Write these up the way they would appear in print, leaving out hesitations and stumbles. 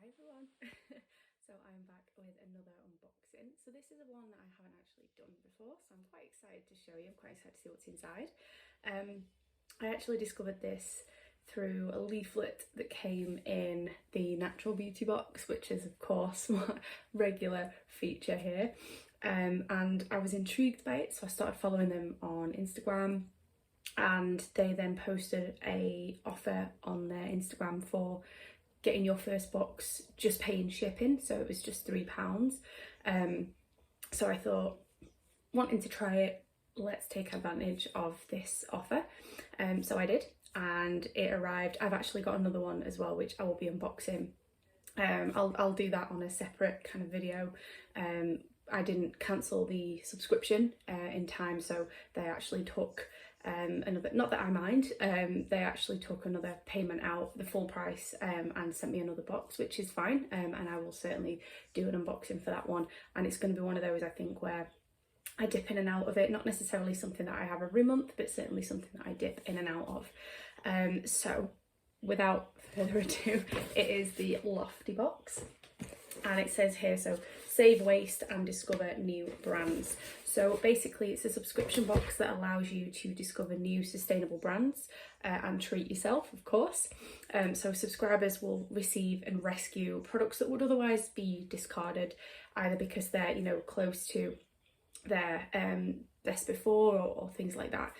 Hi everyone. So I'm back with another unboxing. So this is a one that I haven't actually done before, so I'm quite excited to show you. I'm quite excited to see what's inside. I actually discovered this through a leaflet that came in the natural beauty box, which is of course my regular feature here. And I was intrigued by it, so I started following them on Instagram, and they then posted a offer on their Instagram for getting your first box just paying shipping, so it was just £3. So I thought, wanting to try it, let's take advantage of this offer. So I did, and it arrived. I've actually got another one as well, which I will be unboxing. I'll do that on a separate kind of video. I didn't cancel the subscription in time, so they actually took another, not that I mind, they actually took another payment out, the full price, and sent me another box, which is fine, and I will certainly do an unboxing for that one. And it's going to be one of those, I think, where I dip in and out of it, not necessarily something that I have every month, but certainly something that I dip in and out of. So without further ado, it is the Lofty box, and it says here, so save waste and discover new brands. So basically it's a subscription box that allows you to discover new sustainable brands and treat yourself, of course. So subscribers will receive and rescue products that would otherwise be discarded, either because they're, you know, close to their best before or things like that.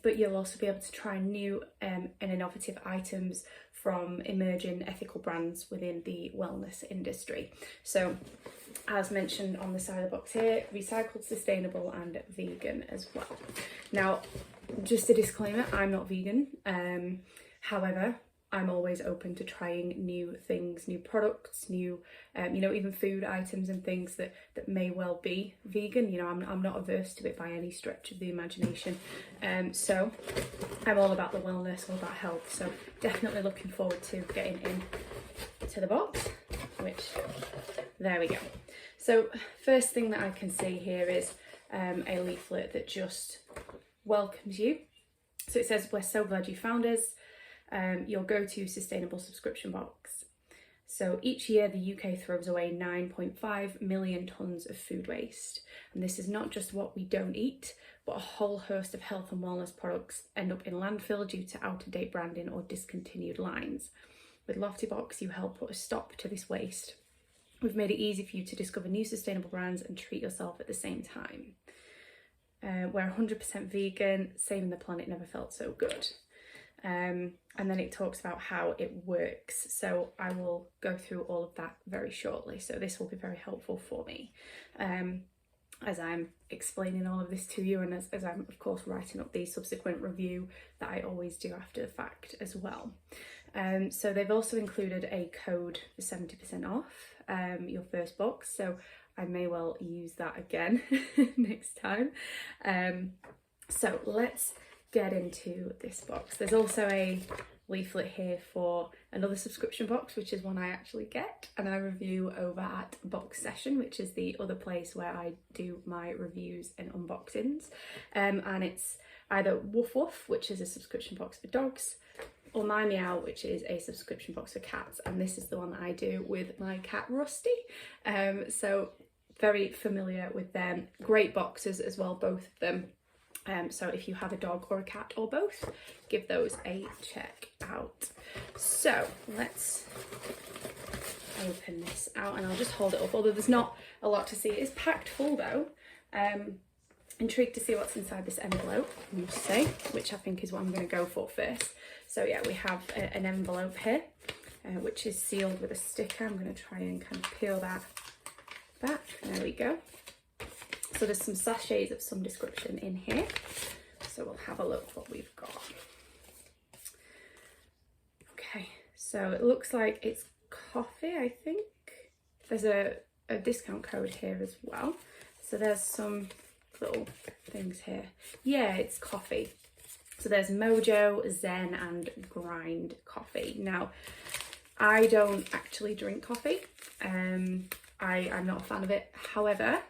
But you'll also be able to try new and innovative items from emerging ethical brands within the wellness industry. So as mentioned on the side of the box here, recycled, sustainable and vegan as well. Now, just a disclaimer, I'm not vegan. However, I'm always open to trying new things, new products, new, you know, even food items and things that may well be vegan. You know, I'm not averse to it by any stretch of the imagination. So I'm all about the wellness, all about health. So definitely looking forward to getting into the box, which, there we go. So first thing that I can see here is a leaflet that just welcomes you. So it says, "We're so glad you found us. Your go-to sustainable subscription box." So each year the UK throws away 9.5 million tonnes of food waste, and this is not just what we don't eat, but a whole host of health and wellness products end up in landfill due to out-of-date branding or discontinued lines. With Lofty Box, you help put a stop to this waste. We've made it easy for you to discover new sustainable brands and treat yourself at the same time. We're 100% vegan, saving the planet never felt so good. And then it talks about how it works, so I will go through all of that very shortly, so this will be very helpful for me as I'm explaining all of this to you, and as I'm of course writing up the subsequent review that I always do after the fact as well. So they've also included a code for 70% off your first box, so I may well use that again next time. So let's get into this box. There's also a leaflet here for another subscription box, which is one I actually get and I review over at Box Session, which is the other place where I do my reviews and unboxings. And it's either Woof Woof, which is a subscription box for dogs, or My Meow, which is a subscription box for cats. And this is the one that I do with my cat Rusty. So very familiar with them. Great boxes as well, both of them. So if you have a dog or a cat or both, give those a check out. So let's open this out, and I'll just hold it up, although there's not a lot to see. It is packed full though. Intrigued to see what's inside this envelope, I must say, which I think is what I'm going to go for first. So yeah, we have an envelope here, which is sealed with a sticker. I'm going to try and kind of peel that back. There we go. So there's some sachets of some description in here, so we'll have a look what we've got. Okay, so it looks like it's coffee, I think. There's a discount code here as well, so there's some little things here. Yeah, it's coffee. So there's Mojo, Zen and Grind coffee. Now, I don't actually drink coffee. I'm not a fan of it. However,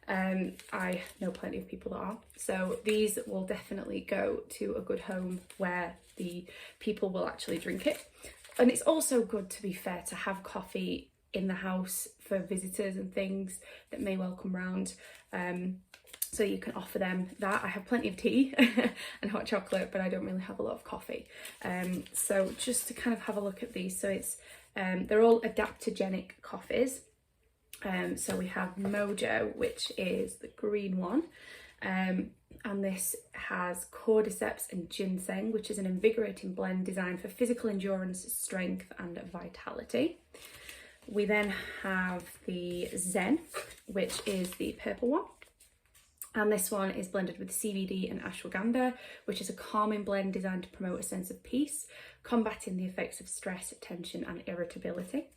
I know plenty of people that are, so these will definitely go to a good home where the people will actually drink it. and it's also good, to be fair, to have coffee in the house for visitors and things that may well come round. So you can offer them that. I have plenty of tea and hot chocolate, but I don't really have a lot of coffee. So just to kind of have a look at these. So it's they're all adaptogenic coffees. So we have Mojo, which is the green one. And this has cordyceps and ginseng, which is an invigorating blend designed for physical endurance, strength and vitality. We then have the Zen, which is the purple one. And this one is blended with CBD and ashwagandha, which is a calming blend designed to promote a sense of peace, combating the effects of stress, tension and irritability.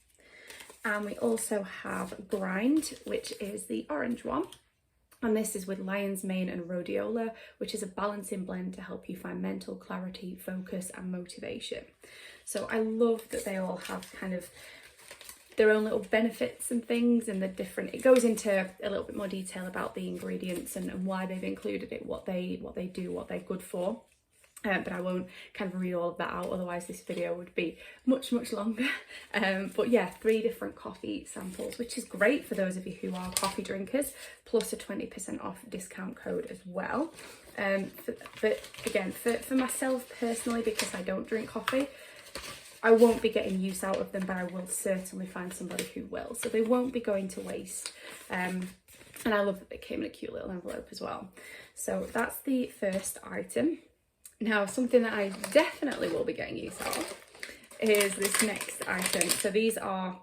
And we also have Grind, which is the orange one. And this is with lion's mane and rhodiola, which is a balancing blend to help you find mental clarity, focus and motivation. So I love that they all have kind of their own little benefits and things, and the different, it goes into a little bit more detail about the ingredients and why they've included it, what they do, what they're good for. But I won't kind of read all of that out, otherwise this video would be much longer. But yeah, 3 different coffee samples, which is great for those of you who are coffee drinkers, plus a 20% off discount code as well. But again, for myself personally, because I don't drink coffee, I won't be getting use out of them, but I will certainly find somebody who will. So they won't be going to waste. And I love that they came in a cute little envelope as well. So that's the first item. Now, something that I definitely will be getting use out of is this next item. So these are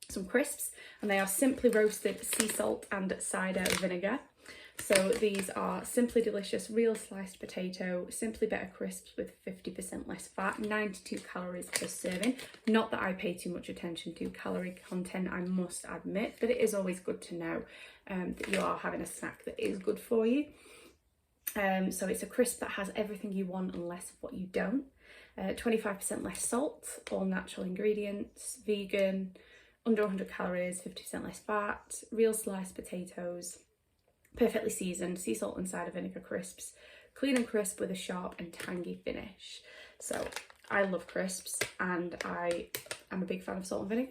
some crisps, and they are simply roasted sea salt and cider vinegar. So these are simply delicious, real sliced potato, simply better crisps with 50% less fat, 92 calories per serving. Not that I pay too much attention to calorie content, I must admit, but it is always good to know that you are having a snack that is good for you. So it's a crisp that has everything you want and less of what you don't. 25% less salt, all natural ingredients, vegan, under 100 calories, 50% less fat, real sliced potatoes, perfectly seasoned sea salt and cider vinegar crisps, clean and crisp with a sharp and tangy finish. So I love crisps, and I am a big fan of salt and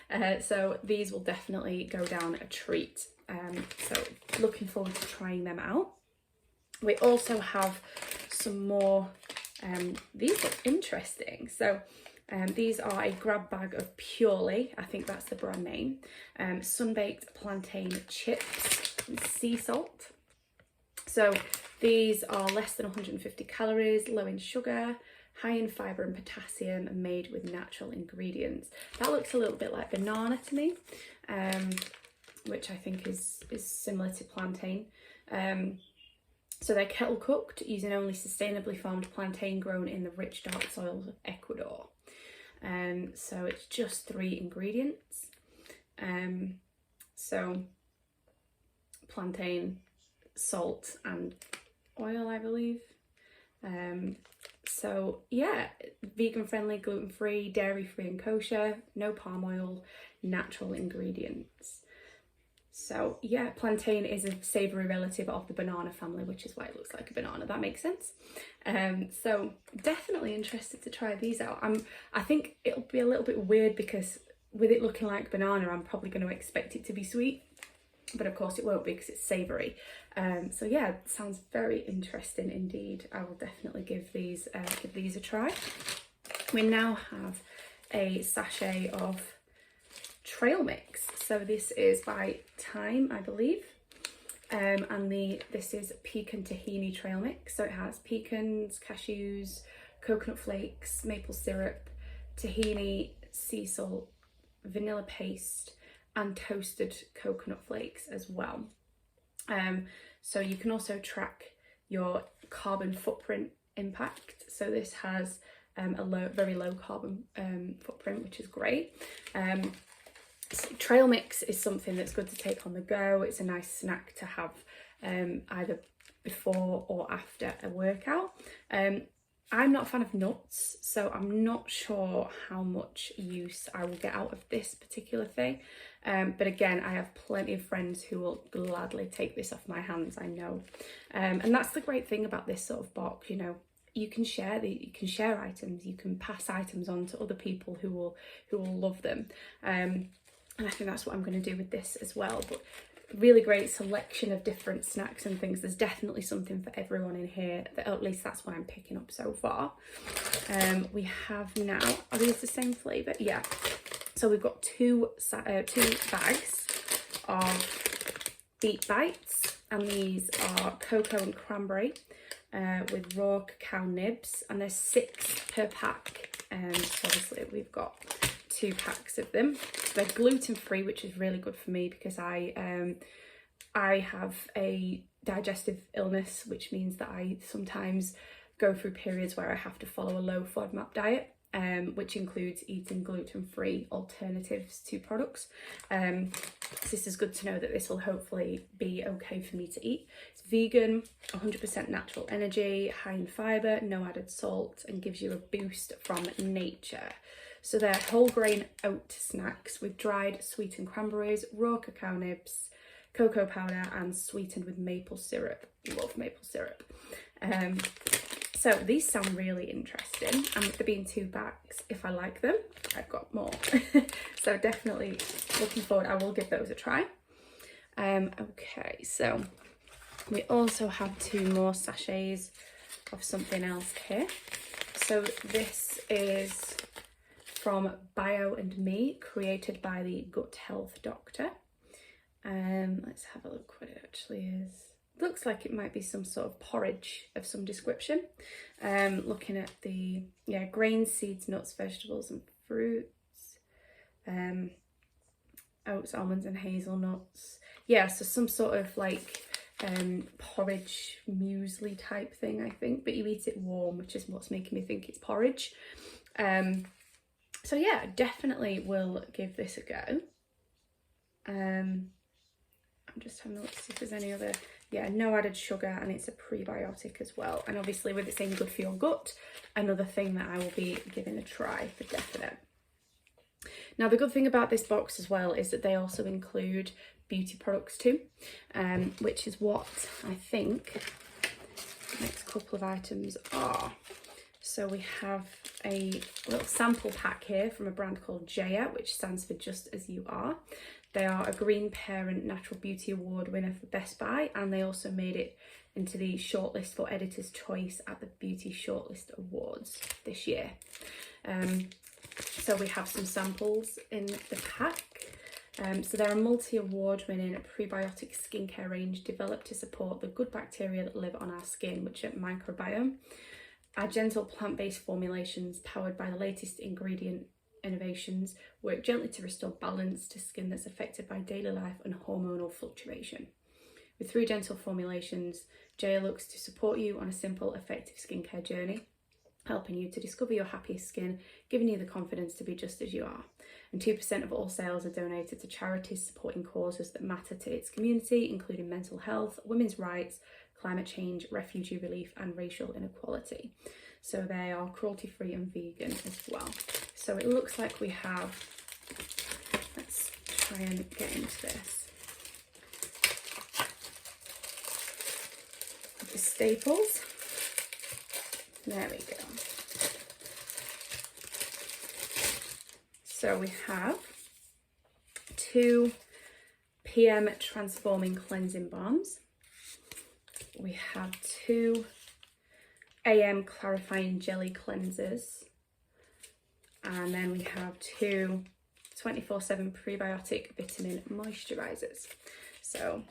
vinegar. So these will definitely go down a treat. So looking forward to trying them out. We also have some more, these look interesting. So these are a grab bag of Purely, I think that's the brand name, Sunbaked plantain chips and sea salt. So these are less than 150 calories, low in sugar, high in fibre and potassium, and made with natural ingredients. That looks a little bit like banana to me, which I think is similar to plantain. So they're kettle cooked using only sustainably farmed plantain grown in the rich dark soils of Ecuador. So it's just 3 ingredients. So plantain, salt and oil, I believe. So yeah, vegan friendly, gluten free, dairy free and kosher, no palm oil, natural ingredients. So yeah, plantain is a savoury relative of the banana family, which is why it looks like a banana. That makes sense. So definitely interested to try these out. I think it'll be a little bit weird because with it looking like banana, I'm probably going to expect it to be sweet, but of course it won't be because it's savoury. So yeah, sounds very interesting indeed. I will definitely give these a try. We now have a sachet of trail mix. So this is by Time, I believe, and this is pecan tahini trail mix. So it has pecans, cashews, coconut flakes, maple syrup, tahini, sea salt, vanilla paste and toasted coconut flakes as well. So you can also track your carbon footprint impact. So this has a very low carbon footprint, which is great. Trail mix is something that's good to take on the go. It's a nice snack to have either before or after a workout. I'm not a fan of nuts, so I'm not sure how much use I will get out of this particular thing. But again, I have plenty of friends who will gladly take this off my hands, I know. And that's the great thing about this sort of box, you know, you can share items, you can pass items on to other people who will love them. And I think that's what I'm going to do with this as well. But really great selection of different snacks and things. There's definitely something for everyone in here, at least that's what I'm picking up so far. We have now, are these the same flavour? Yeah. So we've got two bags of Beet Bites, and these are cocoa and cranberry with raw cacao nibs, and there's 6 per pack. So obviously we've got 2 packs of them. They're gluten-free, which is really good for me because I have a digestive illness, which means that I sometimes go through periods where I have to follow a low FODMAP diet, which includes eating gluten-free alternatives to products. So this is good to know that this will hopefully be okay for me to eat. It's vegan, 100% natural energy, high in fibre, no added salt, and gives you a boost from nature. So they're whole grain oat snacks with dried sweetened cranberries, raw cacao nibs, cocoa powder, and sweetened with maple syrup. Love maple syrup. So these sound really interesting, and with there being 2 bags, if I like them, I've got more. So definitely looking forward. I will give those a try. Okay, so we also have 2 more sachets of something else here. So this is from BioMe, created by the gut health doctor. Let's have a look what it actually is. Looks like it might be some sort of porridge of some description. Looking at the grains, seeds, nuts, vegetables and fruits, oats, almonds and hazelnuts. Yeah, so some sort of like porridge muesli type thing, I think, but you eat it warm, which is what's making me think it's porridge. So yeah, definitely will give this a go. I'm just having a look to see if there's any other, no added sugar, and it's a prebiotic as well. And obviously with it saying good for your gut, another thing that I will be giving a try for definite. Now the good thing about this box as well is that they also include beauty products too, which is what I think the next couple of items are. So we have a little sample pack here from a brand called Jaya, which stands for Just As You Are. They are a Green Parent Natural Beauty Award winner for Best Buy, and they also made it into the shortlist for Editor's Choice at the Beauty Shortlist Awards this year. So we have some samples in the pack. So they're a multi-award winning prebiotic skincare range developed to support the good bacteria that live on our skin, which are microbiome. Our gentle plant-based formulations, powered by the latest ingredient innovations, work gently to restore balance to skin that's affected by daily life and hormonal fluctuation. With 3 gentle formulations, Jaya looks to support you on a simple, effective skincare journey, helping you to discover your happiest skin, giving you the confidence to be just as you are. And 2% of all sales are donated to charities supporting causes that matter to its community, including mental health, women's rights, climate change, refugee relief and racial inequality. So they are cruelty-free and vegan as well. So it looks like we have, let's try and get into this. The staples. There we go. So we have 2 PM Transforming Cleansing Balms. We have 2 AM Clarifying Jelly Cleansers. And then we have 2 24/7 Prebiotic Vitamin Moisturisers. So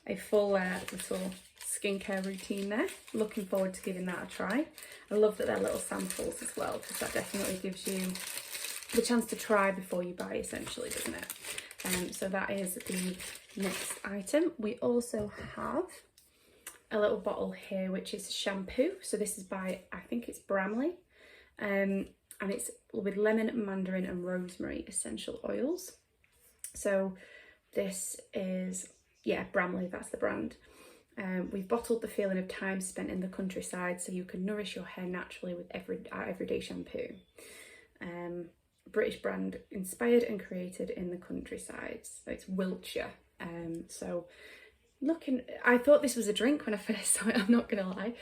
a full little skincare routine there. Looking forward to giving that a try. I love that they're little samples as well, because that definitely gives you the chance to try before you buy, essentially, doesn't it? So that is the next item. We also have a little bottle here, which is shampoo. So this is by, I think it's Bramley, and it's with lemon, mandarin and rosemary essential oils. So this is, Bramley, that's the brand. We've bottled the feeling of time spent in the countryside so you can nourish your hair naturally with our everyday shampoo. British brand, inspired and created in the countryside. So it's Wiltshire. I thought this was a drink when I first saw it, I'm not gonna lie.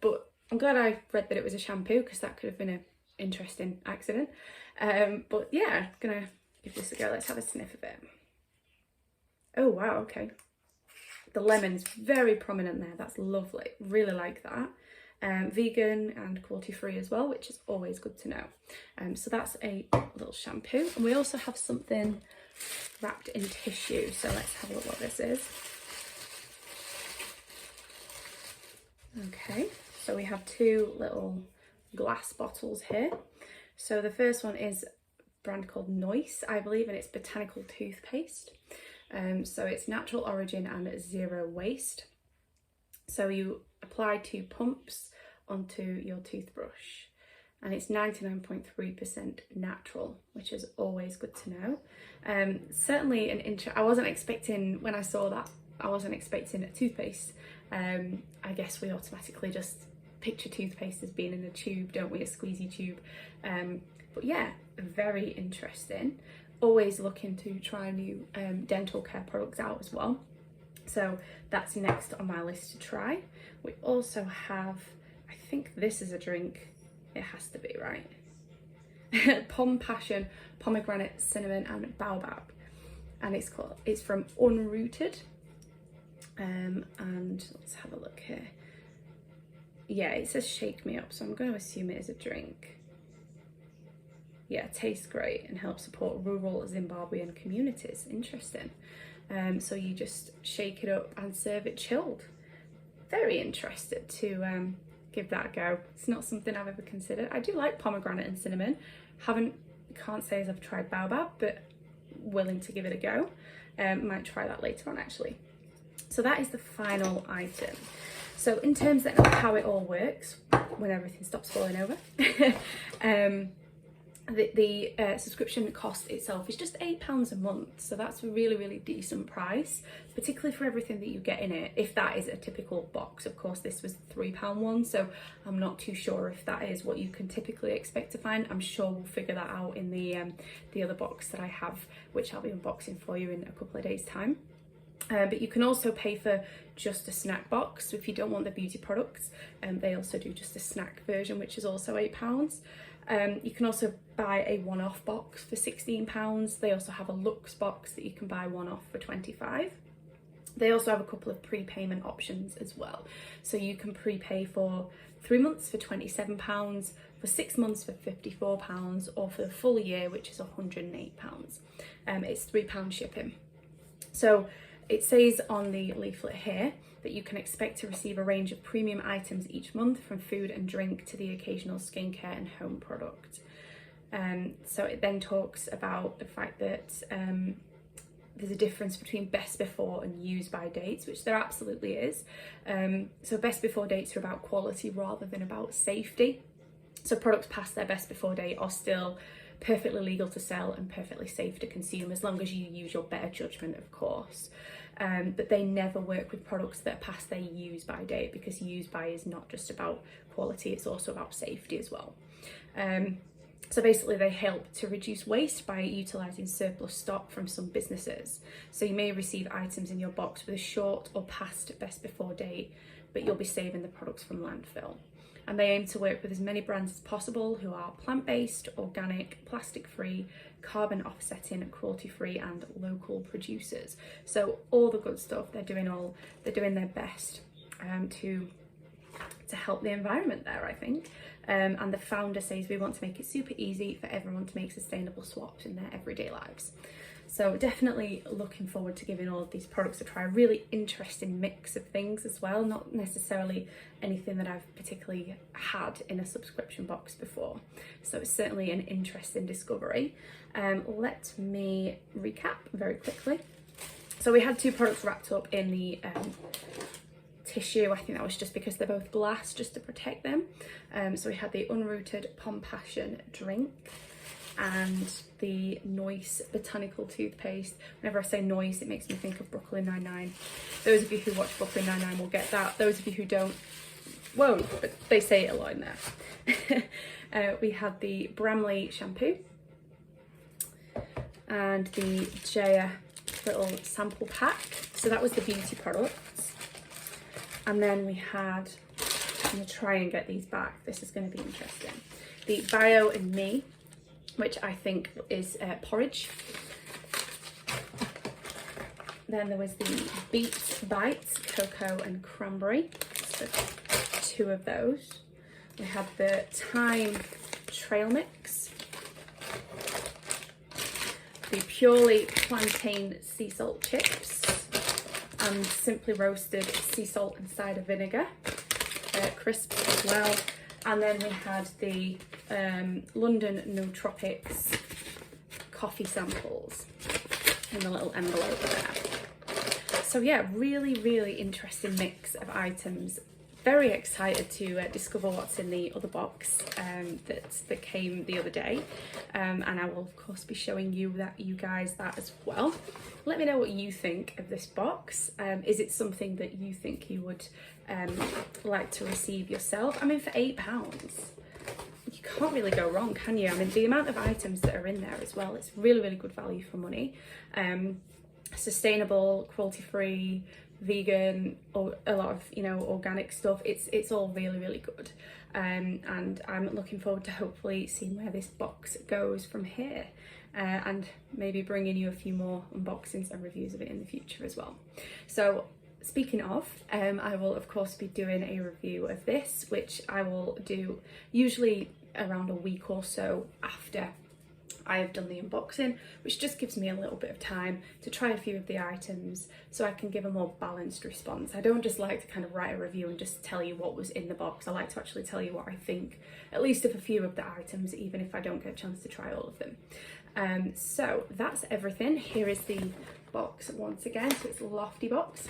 But I'm glad I read that it was a shampoo, because that could have been an interesting accident. But yeah, gonna give this a go. Let's have a sniff of it. Oh wow, okay. The lemon's very prominent there. That's lovely. Really like that. Vegan and cruelty free as well, which is always good to know. So that's a little shampoo. And we also have something wrapped in tissue. So let's have a look what this is. Okay, so we have two little glass bottles here. So the first one is a brand called Noise, I believe, and it's Botanical Toothpaste. So it's natural origin and zero waste. So you apply 2 pumps onto your toothbrush, and it's 99.3% natural, which is always good to know. Certainly I wasn't expecting, when I saw that, I wasn't expecting a toothpaste. I guess we automatically just picture toothpaste as being in a tube, don't we? A squeezy tube. But yeah, very interesting. Always looking to try new dental care products out as well. So that's next on my list to try. We also have, I think this is a drink. It has to be, right? Pom Passion, pomegranate, cinnamon and baobab. And it's from Unrooted. And let's have a look here. Yeah, it says shake me up, so I'm going to assume it is a drink. Yeah, tastes great and helps support rural Zimbabwean communities. Interesting. So you just shake it up and serve it chilled. Very interested to give that a go. It's not something I've ever considered. I do like pomegranate and cinnamon. Can't say as I've tried baobab, but willing to give it a go. Might try that later on actually. So that is the final item. So in terms then of how it all works when everything stops falling over, the subscription cost itself is just £8 a month, so that's a really decent price, particularly for everything that you get in it, if that is a typical box. Of course this was the £3 one, so I'm not too sure if that is what you can typically expect to find. I'm sure we'll figure that out in the other box that I have, which I'll be unboxing for you in a couple of days time. But you can also pay for just a snack box, so if you don't want the beauty products, they also do just a snack version, which is also £8. You can also buy a one-off box for £16. They also have a luxe box that you can buy one-off for £25. They also have a couple of prepayment options as well. So you can prepay for 3 months for £27, for 6 months for £54, or for the full year, which is £108. It's £3 shipping. So it says on the leaflet here that you can expect to receive a range of premium items each month, from food and drink to the occasional skincare and home product. So it then talks about the fact that there's a difference between best before and use by dates, which there absolutely is. So best before dates are about quality rather than about safety. So products past their best before date are still perfectly legal to sell and perfectly safe to consume, as long as you use your better judgment, of course. But they never work with products that are past their use by date, because use by is not just about quality, it's also about safety as well. So basically they help to reduce waste by utilising surplus stock from some businesses. So you may receive items in your box with a short or past best before date, but you'll be saving the products from landfill. And they aim to work with as many brands as possible who are plant-based, organic, plastic-free, carbon offsetting, cruelty-free and local producers. So all the good stuff, they're doing their best to help the environment there, I think. And the founder says we want to make it super easy for everyone to make sustainable swaps in their everyday lives. So definitely looking forward to giving all of these products a try. A really interesting mix of things as well, not necessarily anything that I've particularly had in a subscription box before. So it's certainly an interesting discovery. Let me recap very quickly. So we had 2 products wrapped up in the tissue. I think that was just because they're both glass, just to protect them. So we had the Unrooted Pom Passion drink and the Noise Botanical Toothpaste. Whenever I say Noise, it makes me think of Brooklyn Nine-Nine. Those of you who watch Brooklyn Nine-Nine will get that. Those of you who don't, won't, but they say it a lot in there. We had the Bramley Shampoo and the Jaya little sample pack. So that was the beauty products. And then we had I'm going to try and get these back. This is going to be interesting. The BioMe, which I think is porridge. Then there was the Beet Bites, cocoa and cranberry. So 2 of those. We had the thyme trail mix. The purely plantain sea salt chips. And simply roasted sea salt and cider vinegar. Crisps as well. And then we had the London Nootropics coffee samples in the little envelope there. So yeah, really interesting mix of items. Very excited to discover what's in the other box that came the other day, and I will of course be showing you guys that as well. Let me know what you think of this box. Is it something that you think you would like to receive yourself? I mean, for £8, you can't really go wrong, can you? I mean, the amount of items that are in there as well, it's really good value for money. Sustainable, cruelty-free, vegan, or a lot of, you know, organic stuff. It's all really good, and I'm looking forward to hopefully seeing where this box goes from here, and maybe bringing you a few more unboxings and reviews of it in the future as well. So speaking of, I will of course be doing a review of this, which I will do usually around a week or so after I have done the unboxing, which just gives me a little bit of time to try a few of the items so I can give a more balanced response. I don't just like to kind of write a review and just tell you what was in the box. I like to actually tell you what I think, at least of a few of the items, even if I don't get a chance to try all of them. So that's everything. Here is the box once again, so it's a lofty box.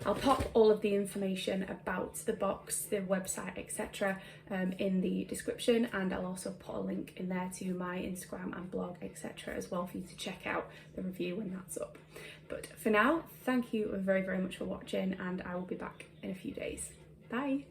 I'll pop all of the information about the box, the website, etc. In the description, and I'll also put a link in there to my Instagram and blog, etc. as well for you to check out the review when that's up. But for now, thank you very much for watching, and I will be back in a few days. Bye!